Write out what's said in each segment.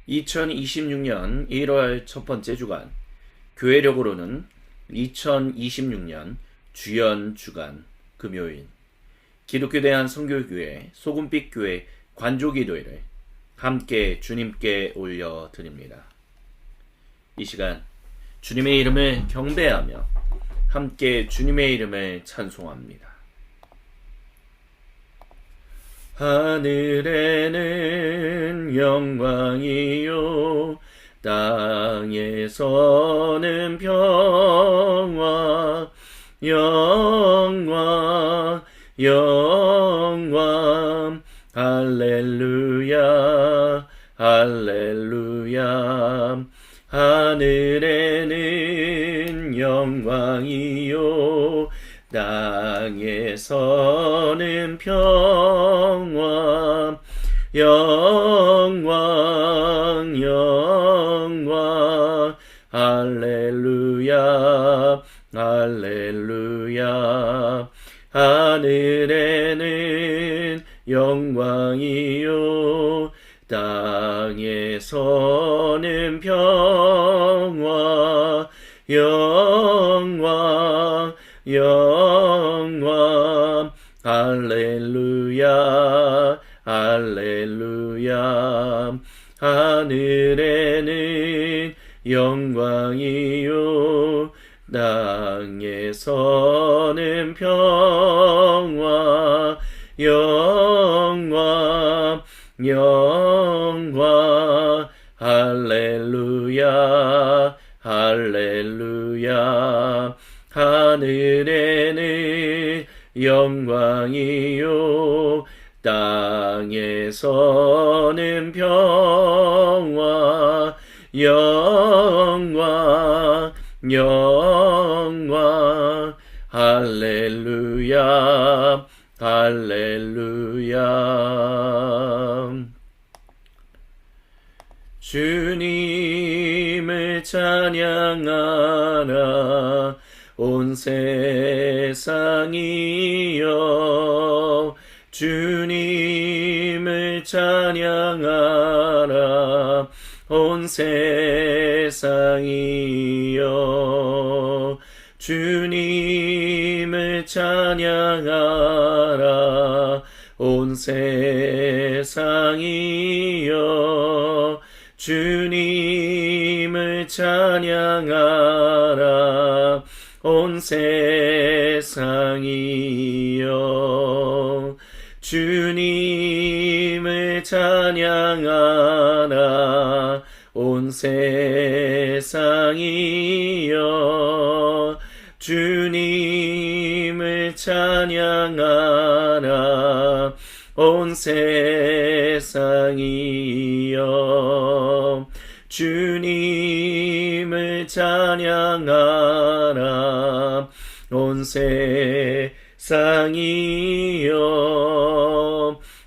2026년 1월 첫 번째 주간, 교회력으로는 2026년 주연 주간 금요일, 기독교 대한선교교회 소금빛교회 관조기도회를 함께 주님께 올려드립니다. 이 시간 주님의 이름을 경배하며 함께 주님의 이름을 찬송합니다. 하늘에는 영광이요 땅에서는 평화, 영광 영광 할렐루야 할렐루야. 하늘에는 영광이요 땅에서는 평화, 영광 영광 할렐루야 할렐루야. 하늘에는 영광이요 땅에서는 평화, 영광 영광 할렐루야 할렐루야. 하늘에는 영광이요 땅에서는 평화, 영광 영광 할렐루야 할렐루야. 하늘에는 영광이요 땅에서는 평화, 영광 영광 할렐루야 할렐루야. 주님을 찬양하라 온 세상이여, 주님을 찬양하라 온 세상이여, 주님을 찬양하라 온 세상이여, 주님을 찬양하라 온 세상이여, 주님을 찬양하라 온 세상이여, 주님을 찬양하라 온 세상이여, 주님을 찬양하라 온 세상이여,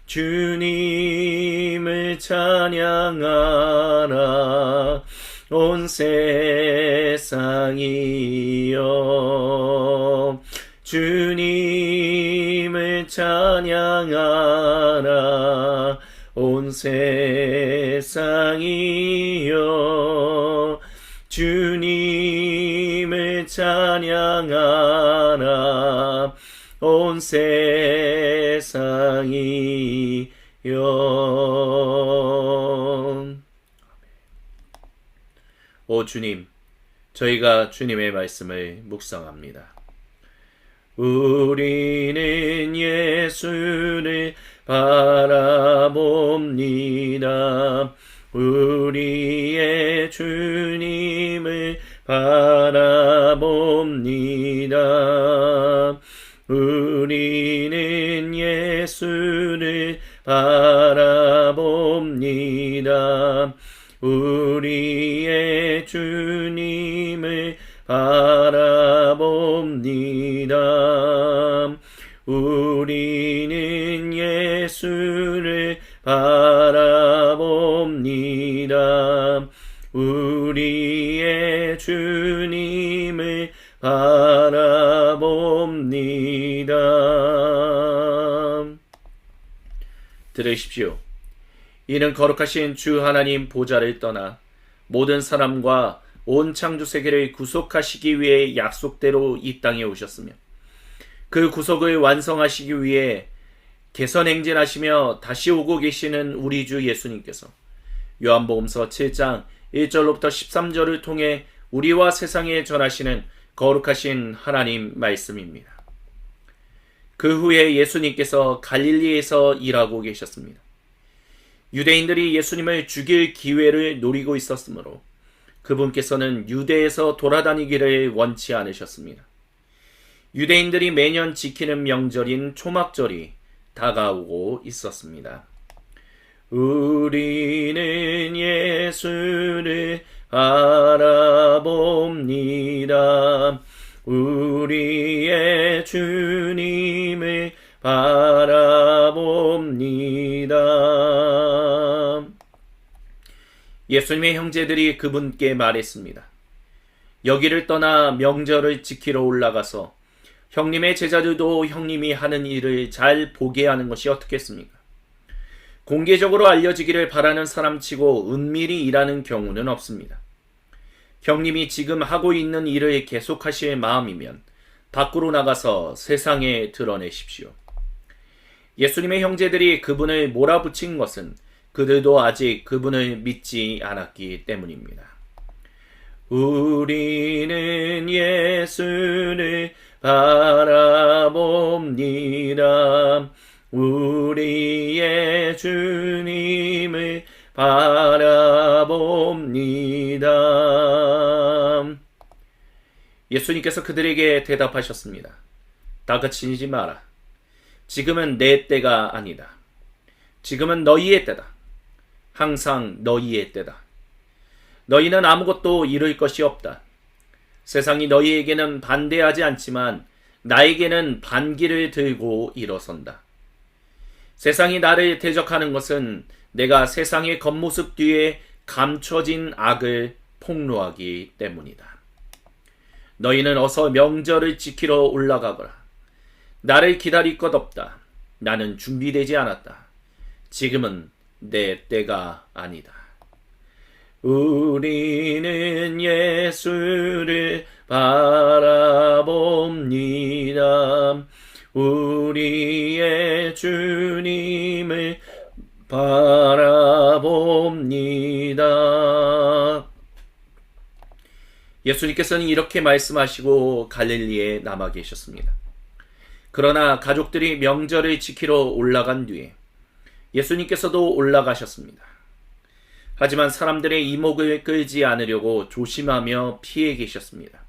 주님을 찬양하라 온 세상이여, 주님을 찬양하라 온 세상이여, 주님을 찬양하라 온 세상이여. 오 주님, 저희가 주님의 말씀을 묵상합니다. 우리는 예수를 바라봅니다. 우리의 주님을 바라봅니다. 우리는 예수를 바라봅니다. 우리의 주님을 바라봅니다. 우리는 예수를 바라봅니다. 우리의 주님을 바라봅니다. 들으십시오. 이는 거룩하신 주 하나님 보좌를 떠나 모든 사람과 온 창조 세계를 구속하시기 위해 약속대로 이 땅에 오셨으며 그 구속을 완성하시기 위해 개선행진하시며 다시 오고 계시는 우리 주 예수님께서 요한복음서 7장 1절로부터 13절을 통해 우리와 세상에 전하시는 거룩하신 하나님 말씀입니다. 그 후에 예수님께서 갈릴리에서 일하고 계셨습니다. 유대인들이 예수님을 죽일 기회를 노리고 있었으므로 그분께서는 유대에서 돌아다니기를 원치 않으셨습니다. 유대인들이 매년 지키는 명절인 초막절이 다가오고 있었습니다. 우리는 예수를 바라봅니다. 우리의 주님을 바라봅니다. 예수님의 형제들이 그분께 말했습니다. 여기를 떠나 명절을 지키러 올라가서 형님의 제자들도 형님이 하는 일을 잘 보게 하는 것이 어떻겠습니까? 공개적으로 알려지기를 바라는 사람치고 은밀히 일하는 경우는 없습니다. 형님이 지금 하고 있는 일을 계속하실 마음이면 밖으로 나가서 세상에 드러내십시오. 예수님의 형제들이 그분을 몰아붙인 것은 그들도 아직 그분을 믿지 않았기 때문입니다. 우리는 예수를 바라봅니다. 우리의 주님을 바라봅니다. 예수님께서 그들에게 대답하셨습니다. 다그치지 마라. 지금은 내 때가 아니다. 지금은 너희의 때다. 항상 너희의 때다. 너희는 아무것도 이룰 것이 없다. 세상이 너희에게는 반대하지 않지만 나에게는 반기를 들고 일어선다. 세상이 나를 대적하는 것은 내가 세상의 겉모습 뒤에 감춰진 악을 폭로하기 때문이다. 너희는 어서 명절을 지키러 올라가거라. 나를 기다릴 것 없다. 나는 준비되지 않았다. 지금은 내 때가 아니다. 우리는 예수를 바라봅니다. 우리의 주님을 바라봅니다. 예수님께서는 이렇게 말씀하시고 갈릴리에 남아 계셨습니다. 그러나 가족들이 명절을 지키러 올라간 뒤에 예수님께서도 올라가셨습니다. 하지만 사람들의 이목을 끌지 않으려고 조심하며 피해 계셨습니다.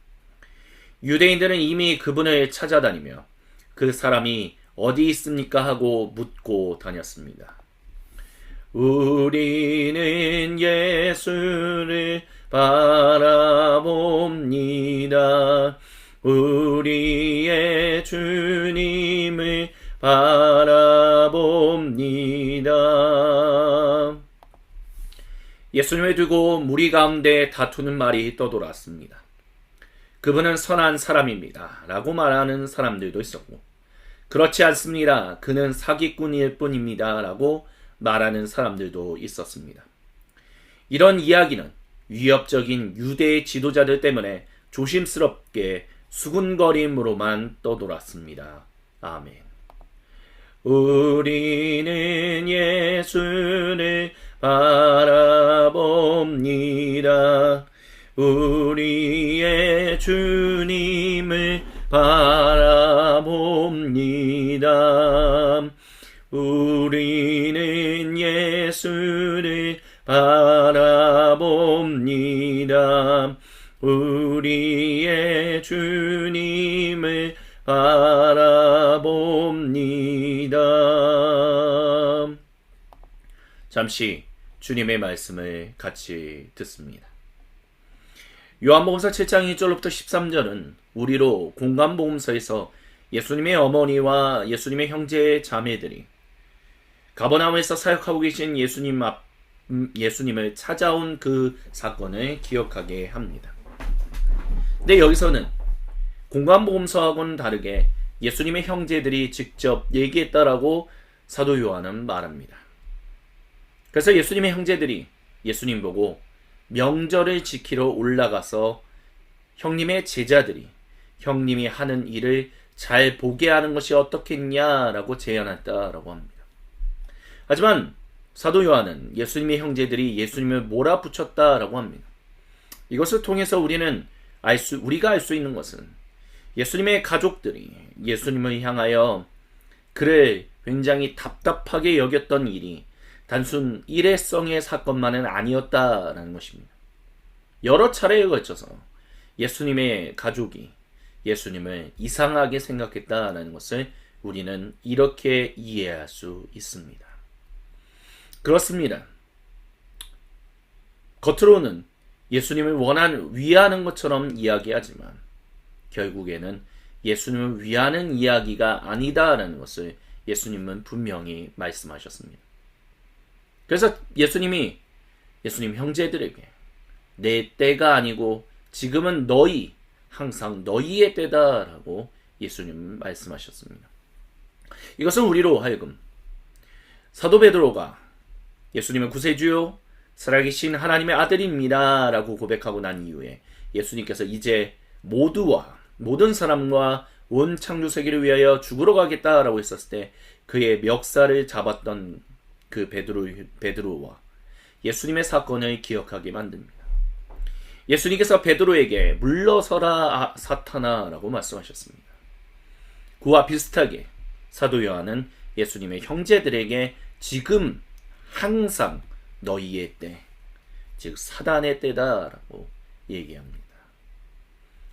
유대인들은 이미 그분을 찾아다니며 그 사람이 어디 있습니까 하고 묻고 다녔습니다. 우리는 예수를 바라봅니다. 우리의 주님을 바라봅니다. 예수님을 두고 무리 가운데 다투는 말이 떠돌았습니다. 그분은 선한 사람입니다. 라고 말하는 사람들도 있었고, 그렇지 않습니다. 그는 사기꾼일 뿐입니다. 라고 말하는 사람들도 있었습니다. 이런 이야기는 위협적인 유대의 지도자들 때문에 조심스럽게 수군거림으로만 떠돌았습니다. 아멘. 우리는 예수를 바라봅니다. 우리의 주님을 바라봅니다. 우리는 예수를 바라봅니다. 우리의 주님을 바라봅니다. 잠시 주님의 말씀을 같이 듣습니다. 요한복음서 7장 1절로부터 13절은 우리로 공관복음서에서 예수님의 어머니와 예수님의 형제 자매들이 가버나움에서 사역하고 계신 예수님을 찾아온 그 사건을 기억하게 합니다. 근데 여기서는 공관복음서하고는 다르게 예수님의 형제들이 직접 얘기했다라고 사도 요한은 말합니다. 그래서 예수님의 형제들이 예수님 보고 명절을 지키러 올라가서 형님의 제자들이 형님이 하는 일을 잘 보게 하는 것이 어떻겠냐라고 제안했다라고 합니다. 하지만 사도 요한은 예수님의 형제들이 예수님을 몰아붙였다라고 합니다. 이것을 통해서 우리가 알 수 있는 것은 예수님의 가족들이 예수님을 향하여 그를 굉장히 답답하게 여겼던 일이 단순 일회성의 사건만은 아니었다라는 것입니다. 여러 차례에 걸쳐서 예수님의 가족이 예수님을 이상하게 생각했다라는 것을 우리는 이렇게 이해할 수 있습니다. 그렇습니다. 겉으로는 예수님을 위하는 것처럼 이야기하지만 결국에는 예수님을 위하는 이야기가 아니다라는 것을 예수님은 분명히 말씀하셨습니다. 그래서 예수님 형제들에게 내 때가 아니고 지금은 항상 너희의 때다라고 예수님은 말씀하셨습니다. 이것은 우리로 하여금 사도 베드로가 예수님은 구세주요 살아계신 하나님의 아들입니다 라고 고백하고 난 이후에 예수님께서 이제 모든 사람과 온 창조 세계를 위하여 죽으러 가겠다라고 했었을 때 그의 멱살을 잡았던 그 베드로와 예수님의 사건을 기억하게 만듭니다. 예수님께서 베드로에게 물러서라 사탄아라고 말씀하셨습니다. 그와 비슷하게 사도 요한은 예수님의 형제들에게 지금 항상 너희의 때, 즉 사단의 때다라고 얘기합니다.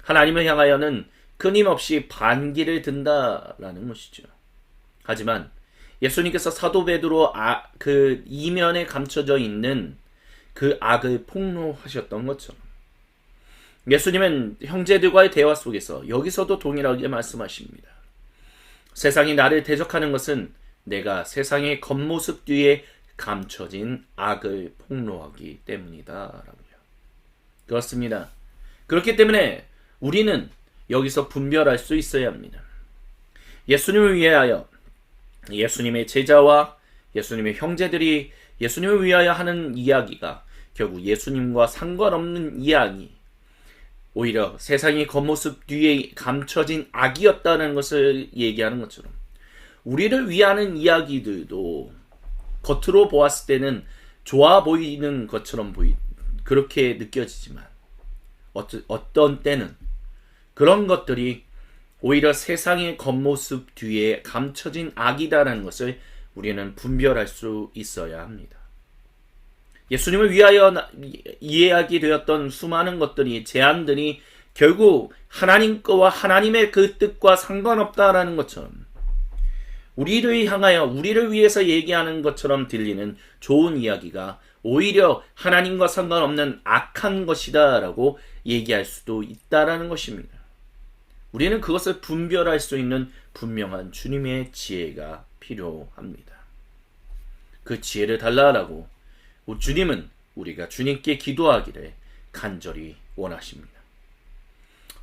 하나님을 향하여는 끊임없이 반기를 든다라는 것이죠. 하지만 예수님께서 사도 베드로 그 이면에 감춰져 있는 그 악을 폭로하셨던 것처럼 예수님은 형제들과의 대화 속에서 여기서도 동일하게 말씀하십니다. 세상이 나를 대적하는 것은 내가 세상의 겉모습 뒤에 감춰진 악을 폭로하기 때문이다 라고요. 그렇습니다. 그렇기 때문에 우리는 여기서 분별할 수 있어야 합니다. 예수님을 위하여 예수님의 제자와 예수님의 형제들이 예수님을 위하여 하는 이야기가 결국 예수님과 상관없는 이야기, 오히려 세상의 겉모습 뒤에 감춰진 악이었다는 것을 얘기하는 것처럼 우리를 위하는 이야기들도 겉으로 보았을 때는 좋아 보이는 것처럼 그렇게 느껴지지만 어떤 때는 그런 것들이 오히려 세상의 겉모습 뒤에 감춰진 악이다라는 것을 우리는 분별할 수 있어야 합니다. 예수님을 위하여 이해하게 되었던 수많은 것들이, 제안들이 결국 하나님 거와 하나님의 그 뜻과 상관없다라는 것처럼 우리를 향하여 우리를 위해서 얘기하는 것처럼 들리는 좋은 이야기가 오히려 하나님과 상관없는 악한 것이다라고 얘기할 수도 있다라는 것입니다. 우리는 그것을 분별할 수 있는 분명한 주님의 지혜가 필요합니다. 그 지혜를 달라라고 주님은 우리가 주님께 기도하기를 간절히 원하십니다.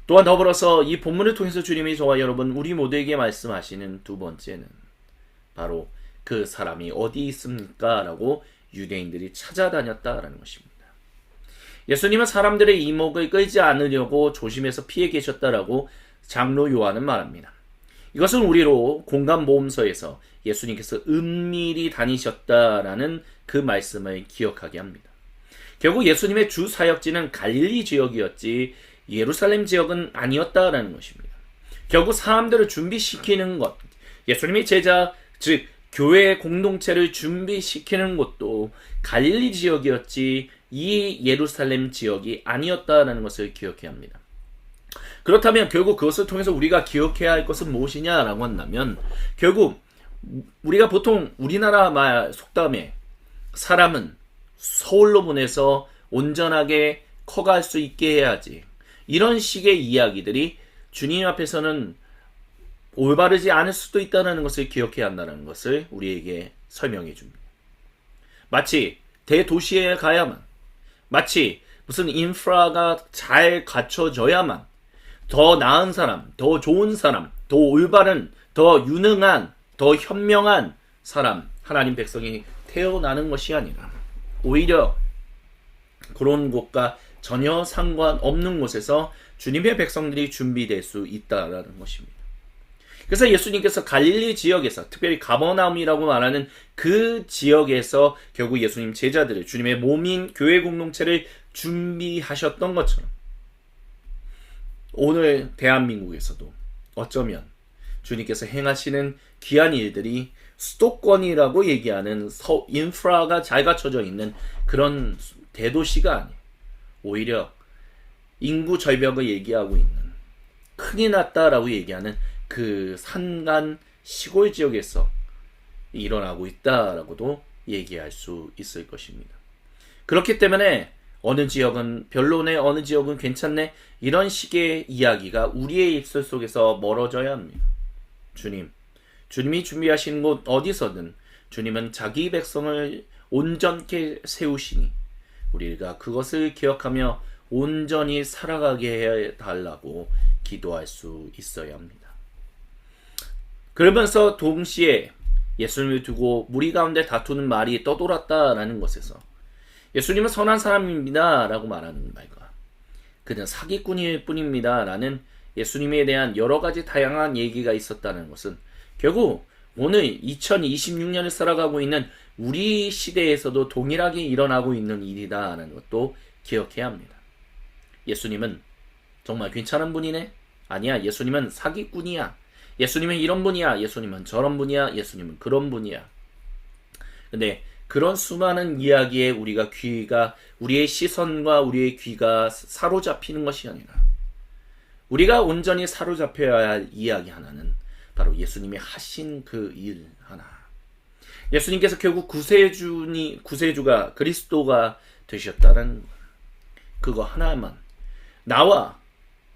또한 더불어서 이 본문을 통해서 주님이 저와 여러분 우리 모두에게 말씀하시는 두 번째는 바로 그 사람이 어디 있습니까? 라고 유대인들이 찾아다녔다라는 것입니다. 예수님은 사람들의 이목을 끌지 않으려고 조심해서 피해 계셨다라고 장로 요한은 말합니다. 이것은 우리로 공감보험서에서 예수님께서 은밀히 다니셨다라는 그 말씀을 기억하게 합니다. 결국 예수님의 주 사역지는 갈릴리 지역이었지 예루살렘 지역은 아니었다라는 것입니다. 결국 사람들을 준비시키는 것, 예수님의 제자, 즉 교회의 공동체를 준비시키는 것도 갈릴리 지역이었지 이 예루살렘 지역이 아니었다라는 것을 기억해야 합니다. 그렇다면 결국 그것을 통해서 우리가 기억해야 할 것은 무엇이냐라고 한다면 결국 우리가 보통 우리나라 말 속담에 사람은 서울로 보내서 온전하게 커갈 수 있게 해야지, 이런 식의 이야기들이 주님 앞에서는 올바르지 않을 수도 있다는 것을 기억해야 한다는 것을 우리에게 설명해 줍니다. 마치 대도시에 가야만, 마치 무슨 인프라가 잘 갖춰져야만 더 나은 사람, 더 좋은 사람, 더 올바른, 더 유능한, 더 현명한 사람, 하나님 백성이 태어나는 것이 아니라 오히려 그런 곳과 전혀 상관없는 곳에서 주님의 백성들이 준비될 수 있다라는 것입니다. 그래서 예수님께서 갈릴리 지역에서, 특별히 가버나움이라고 말하는 그 지역에서 결국 예수님 제자들을, 주님의 몸인 교회 공동체를 준비하셨던 것처럼 오늘 대한민국에서도 어쩌면 주님께서 행하시는 귀한 일들이 수도권이라고 얘기하는 인프라가 잘 갖춰져 있는 그런 대도시가 아니에요. 오히려 인구 절벽을 얘기하고 있는, 큰일 났다라고 얘기하는 그 산간 시골 지역에서 일어나고 있다라고도 얘기할 수 있을 것입니다. 그렇기 때문에 어느 지역은 별로네, 어느 지역은 괜찮네, 이런 식의 이야기가 우리의 입술 속에서 멀어져야 합니다. 주님이 준비하신 곳 어디서든 주님은 자기 백성을 온전케 세우시니 우리가 그것을 기억하며 온전히 살아가게 해달라고 기도할 수 있어야 합니다. 그러면서 동시에 예수님을 두고 무리 가운데 다투는 말이 떠돌았다라는 것에서 예수님은 선한 사람입니다 라고 말하는 말과 그는 사기꾼일 뿐입니다 라는 예수님에 대한 여러 가지 다양한 얘기가 있었다는 것은 결국 오늘 2026년을 살아가고 있는 우리 시대에서도 동일하게 일어나고 있는 일이다라는 것도 기억해야 합니다. 예수님은 정말 괜찮은 분이네? 아니야, 예수님은 사기꾼이야. 예수님은 이런 분이야. 예수님은 저런 분이야. 예수님은 그런 분이야. 근데 그런 수많은 이야기에 우리의 시선과 우리의 귀가 사로잡히는 것이 아니라 우리가 온전히 사로잡혀야 할 이야기 하나는 바로 예수님이 하신 그 일 하나. 예수님께서 결국 구세주가 그리스도가 되셨다는 그거 하나만, 나와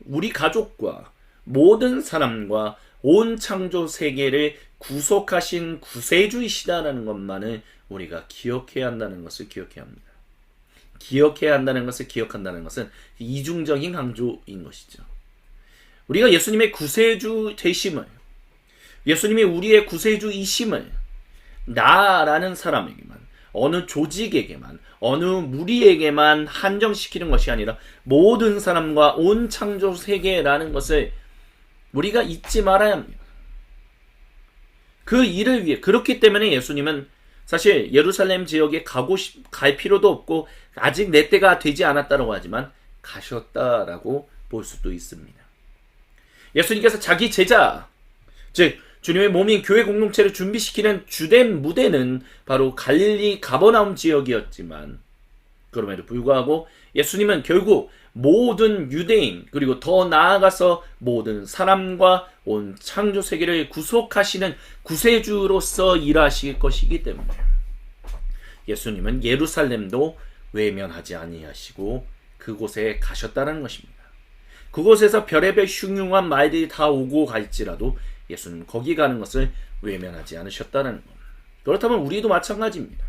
우리 가족과 모든 사람과 온 창조 세계를 구속하신 구세주이시다라는 것만을 우리가 기억해야 한다는 것을 기억해야 합니다. 기억해야 한다는 것을 기억한다는 것은 이중적인 강조인 것이죠. 우리가 예수님의 구세주 되심을, 예수님이 우리의 구세주이심을 나라는 사람에게만, 어느 조직에게만, 어느 무리에게만 한정시키는 것이 아니라 모든 사람과 온 창조 세계라는 것을 우리가 잊지 말아야 합니다. 그 일을 위해, 그렇기 때문에 예수님은 사실 예루살렘 지역에 갈 필요도 없고 아직 내 때가 되지 않았다고 하지만 가셨다라고 볼 수도 있습니다. 예수님께서 자기 제자, 즉 주님의 몸인 교회 공동체를 준비시키는 주된 무대는 바로 갈릴리 가버나움 지역이었지만 그럼에도 불구하고 예수님은 결국 모든 유대인, 그리고 더 나아가서 모든 사람과 온 창조 세계를 구속하시는 구세주로서 일하실 것이기 때문에 예수님은 예루살렘도 외면하지 아니하시고 그곳에 가셨다는 것입니다. 그곳에서 별의별 흉흉한 말들이 다 오고 갈지라도 예수님은 거기 가는 것을 외면하지 않으셨다는 것. 그렇다면 우리도 마찬가지입니다.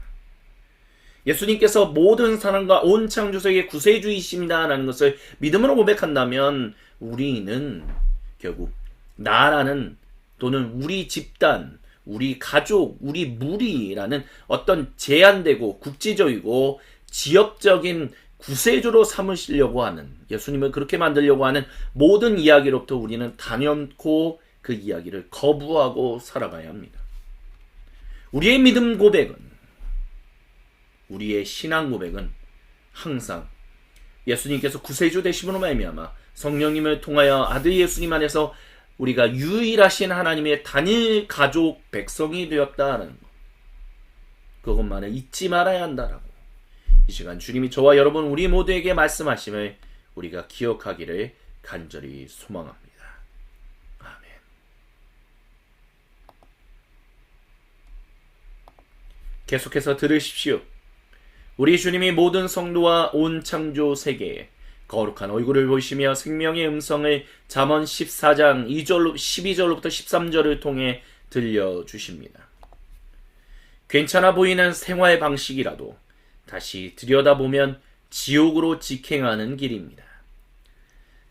예수님께서 모든 사람과 온 창조세계의 구세주이십니다라는 것을 믿음으로 고백한다면 우리는 결국 나라는, 또는 우리 집단, 우리 가족, 우리 무리라는 어떤 제한되고 국지적이고 지역적인 구세주로 삼으시려고 하는, 예수님을 그렇게 만들려고 하는 모든 이야기로부터 우리는 단연코 그 이야기를 거부하고 살아가야 합니다. 우리의 믿음 고백은, 우리의 신앙 고백은 항상 예수님께서 구세주 되심으로 말미암아 성령님을 통하여 아들 예수님 안에서 우리가 유일하신 하나님의 단일 가족 백성이 되었다는 것, 그것만을 잊지 말아야 한다라고 이 시간 주님이 저와 여러분 우리 모두에게 말씀하심을 우리가 기억하기를 간절히 소망합니다. 아멘. 계속해서 들으십시오. 우리 주님이 모든 성도와 온 창조 세계에 거룩한 얼굴을 보시며 생명의 음성을 잠언 14장 12절로부터 13절을 통해 들려주십니다. 괜찮아 보이는 생활 방식이라도 다시 들여다보면 지옥으로 직행하는 길입니다.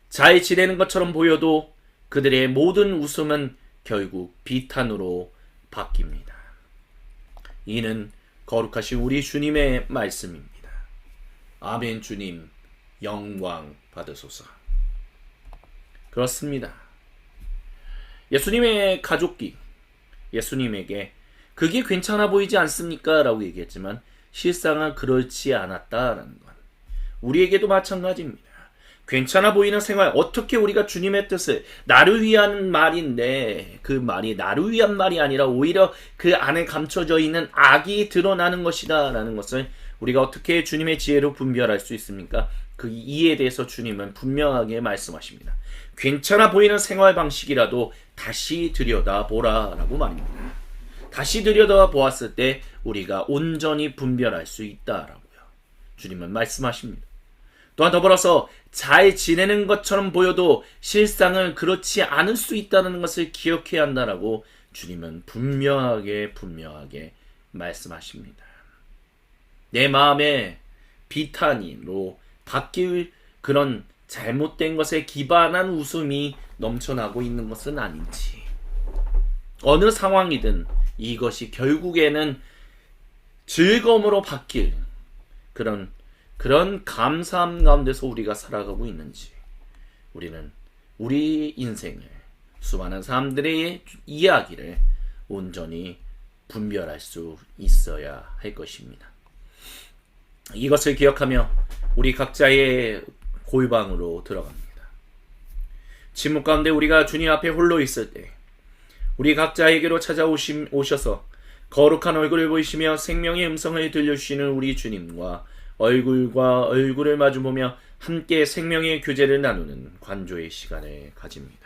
잘 지내는 것처럼 보여도 그들의 모든 웃음은 결국 비탄으로 바뀝니다. 이는 거룩하신 우리 주님의 말씀입니다. 아멘. 주님 영광 받으소서. 그렇습니다. 예수님의 가족이 예수님에게 그게 괜찮아 보이지 않습니까? 라고 얘기했지만 실상은 그렇지 않았다라는 것. 우리에게도 마찬가지입니다. 괜찮아 보이는 생활, 어떻게 우리가 주님의 뜻을, 나를 위한 말인데 그 말이 나를 위한 말이 아니라 오히려 그 안에 감춰져 있는 악이 드러나는 것이다 라는 것을 우리가 어떻게 주님의 지혜로 분별할 수 있습니까? 그 이에 대해서 주님은 분명하게 말씀하십니다. 괜찮아 보이는 생활 방식이라도 다시 들여다보라 라고 말입니다. 다시 들여다보았을 때 우리가 온전히 분별할 수 있다라고요. 주님은 말씀하십니다. 또한 더불어서 잘 지내는 것처럼 보여도 실상은 그렇지 않을 수 있다는 것을 기억해야 한다라고 주님은 분명하게 말씀하십니다. 내 마음에 비탄으로 바뀔 그런 잘못된 것에 기반한 웃음이 넘쳐나고 있는 것은 아닌지, 어느 상황이든 이것이 결국에는 즐거움으로 바뀔 그런 감사함 가운데서 우리가 살아가고 있는지, 우리는 우리 인생을, 수많은 사람들의 이야기를 온전히 분별할 수 있어야 할 것입니다. 이것을 기억하며 우리 각자의 골방으로 들어갑니다. 침묵 가운데 우리가 주님 앞에 홀로 있을 때 우리 각자에게로 찾아오셔서 거룩한 얼굴을 보이시며 생명의 음성을 들려주시는 우리 주님과 얼굴과 얼굴을 마주보며 함께 생명의 교제를 나누는 관조의 시간을 가집니다.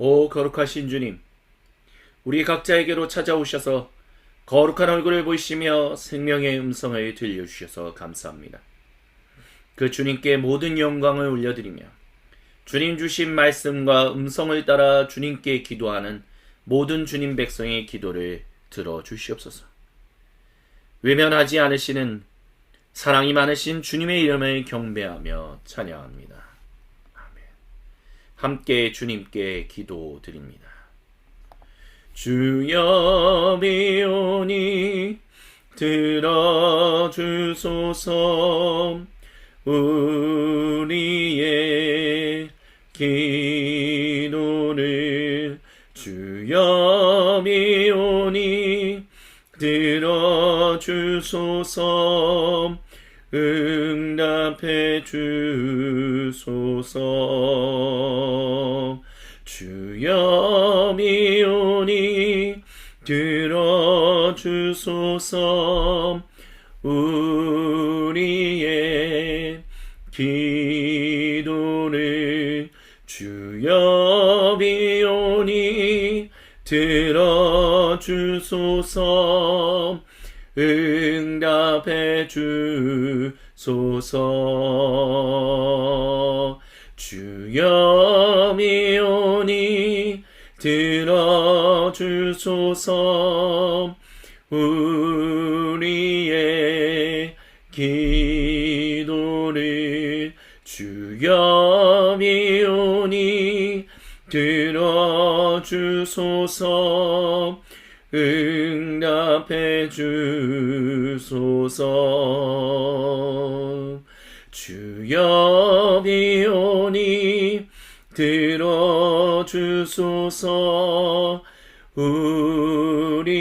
오 거룩하신 주님, 우리 각자에게로 찾아오셔서 거룩한 얼굴을 보이시며 생명의 음성을 들려주셔서 감사합니다. 그 주님께 모든 영광을 올려드리며 주님 주신 말씀과 음성을 따라 주님께 기도하는 모든 주님 백성의 기도를 들어주시옵소서. 외면하지 않으시는 사랑이 많으신 주님의 이름을 경배하며 찬양합니다. 함께 주님께 기도드립니다. 주여 비오니 들어주소서. 우리의 기도를 주여 비오니 들어주소서. 응답해 주소서. 주여 비오니 들어주소서. 우리의 기도를 주여 비오니 들어주소서. 응답해 주소서. 주여 비오니 들어주소서. 우리의 기도를 주여 비오니 들어주소서. 응답해 주소서. 주여 비오니 들어주소서. 우리의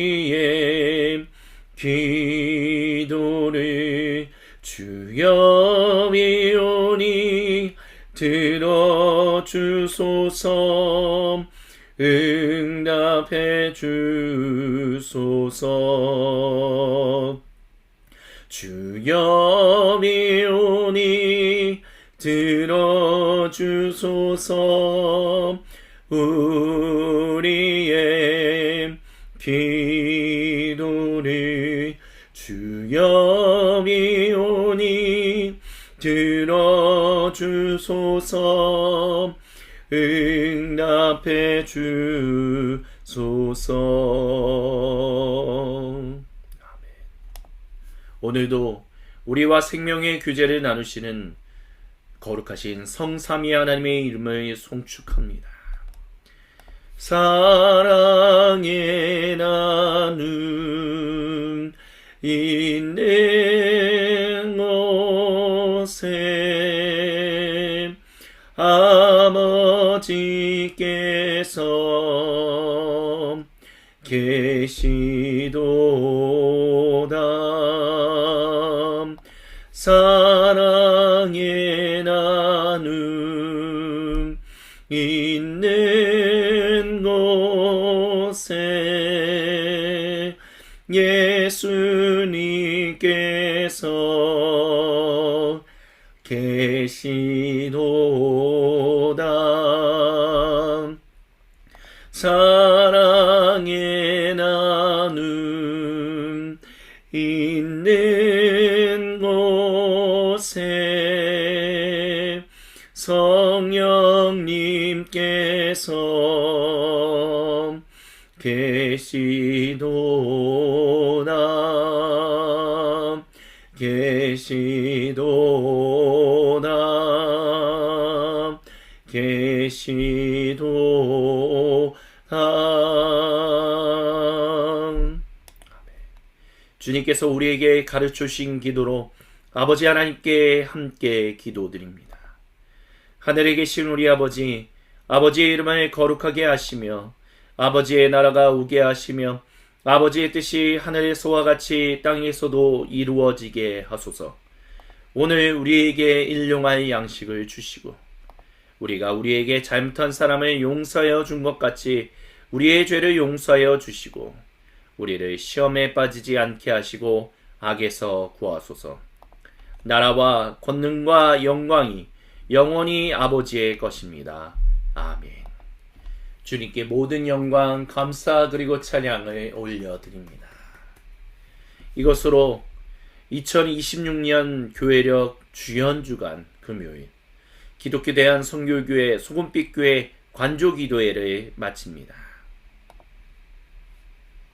기도를 주여 비오니 들어주소서. 응답해 주소서. 주여 비오니 들어주소서. 우리의 기도를 주여 비오니 들어주소서. 응답해 주소서. 아멘. 오늘도 우리와 생명의 교제를 나누시는 거룩하신 성삼위 하나님의 이름을 송축합니다. 사랑의 나눔 있는 곳에 아버지께서 계시도다. 사랑의 나눔 있는 곳에 예수님께서 계시도다. 사랑의 나눔 있는 곳에 성령님께서 계시도다. 계시도다. 계시도다. 주님께서 우리에게 가르쳐 주신 기도로 아버지 하나님께 함께 기도드립니다. 하늘에 계신 우리 아버지, 아버지의 이름을 거룩하게 하시며 아버지의 나라가 오게 하시며 아버지의 뜻이 하늘에서와 같이 땅에서도 이루어지게 하소서. 오늘 우리에게 일용할 양식을 주시고 우리가 우리에게 잘못한 사람을 용서하여 준 것 같이 우리의 죄를 용서하여 주시고 우리를 시험에 빠지지 않게 하시고 악에서 구하소서. 나라와 권능과 영광이 영원히 아버지의 것입니다. 아멘. 주님께 모든 영광, 감사 그리고 찬양을 올려드립니다. 이것으로 2026년 교회력 주연주간 금요일 기독교 대한선교교회 소금빛교회 관조기도회를 마칩니다.